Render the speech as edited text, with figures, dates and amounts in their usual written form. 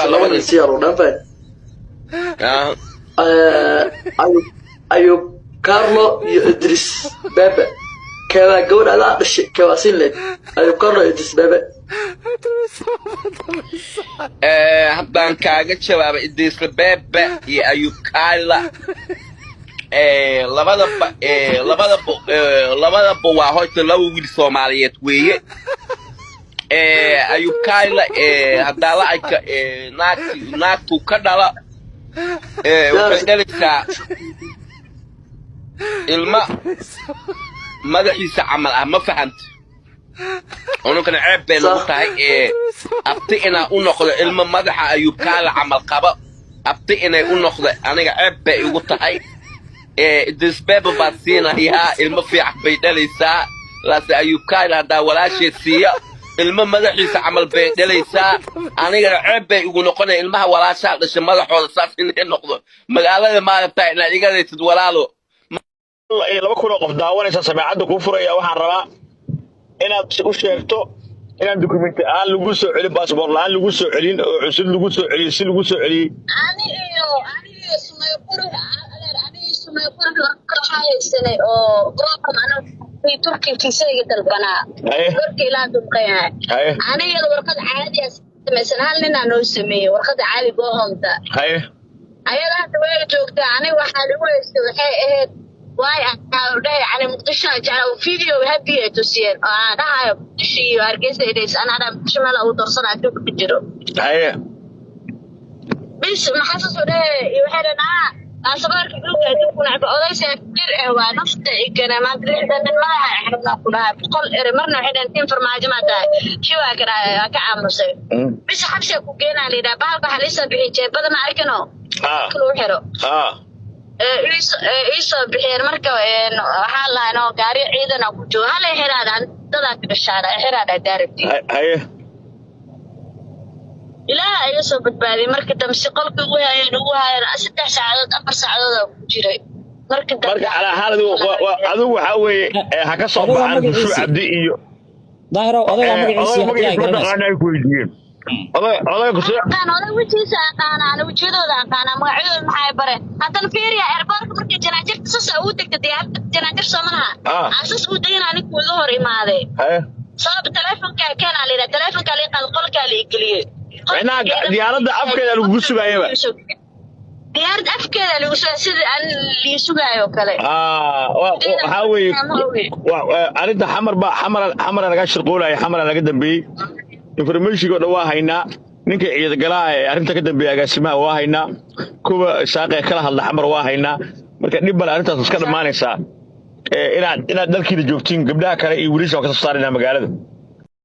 لو نسير ونفد أيوب كارلو إدريس بابا كوا جود على الشيء كواسين لك أيوب كارلو إدريس بابا هبان كاجت شباب إدريس بابا يا أيوب كارلا labada waa hoyta laba wiil Soomaaliyeed weeye ayuu kaayla hadala ay naagtu ka dhala waxay dhalaysaa ilma madaxiisa camal ah ma fahant ono kana ceeb been u tahay abti ina u noqdo ilma madaxa ayuu kaala camal qaba abti inay u noqdo aniga ceeb bay ugu tahay this baby basina ya ilma fiican bay dhalaysaa laas ayuu kaayla hada walaashay siiya ilma madaxiisa camal bay dhalaysaa aniga ceeb bay ugu noqonay ilmaha walaasha dhashay madaxooda saas inay noqdo magaalada maaragtay inaad iga leeytid walaalo laba kun oo qof daawanaysa sameecada ku furaya waxaan rabaa inaad u sheegto inaan document aan lagu soo celin passport laan lagu soo celin oo cusub lagu soo celin si lagu soo celin aniga sumay qurux ka haysanay oo goobta ana turki fiisayga dalbanaa warkii la dubqayaa aniga warqad caadi ah sameeysan hal nin aan oo sameeyay warqad caadi go'oonta ayada hadda way joogtaa aniga waxa lagu haystay waxay ahayd واي أنا يعني مقدشة جاء فيديو هبي تسير أنا هاي شيء أرجع إيش أنا شمال أو درسنا أشوف بجرو. أيه. بس ما حسس وده يوحنا أنا صبر كبير تكون عب أولا سافر هو نفس كنا ما أدري إذا ما إحنا كلها بقول مرنا إحنا نتين فرما جماعة شو أكره كعام نصير. بس حبسة كوكينا اللي ده بعرف حليسة بيجي بدل ما أكنه. كله حلو. إيش بحير مركب حالة أنا قاري عيدنا كتو هلا حرادة تلاك بالشارع حرادة دارتي أيه لا إيش بتبالي مركب تمشي قلبي ويا 6 ساعات 4 ساعات جري مركب على حالة عدو حوي هكسر عن شو عبدي إيو ظاهرة وضع مقعيسي أنا كويسين الله يقصي أنا وجهي ساقانا أنا وجهي ذاقانا مقعود محايبره حتى الفيريا إربارك مركي جناجر تسوس أودك تديار جناجر سمنها عسوس أودين عنك وظهر إمادي صاب التليفون كان علينا التليفون كان لي قال علي كليه أنا ديارة أفكار اللي بقصوا أيوة ديارة أفكار اللي يسوق أيوة كله وحاوي أريد حمر أنا قاش القولة يا حمر أنا قدم بي information oo dhawaa hayna ninka ciid galaa ee arinta ka dambeeya agaasimaha waa hayna kuwa saaqay kala hadla xamar waa hayna marka dib bal arintaas iska dhamaanaysa inaad dalkiina joogtiin gabdhaha kale iyo wiilasha ka soo saarina magaalada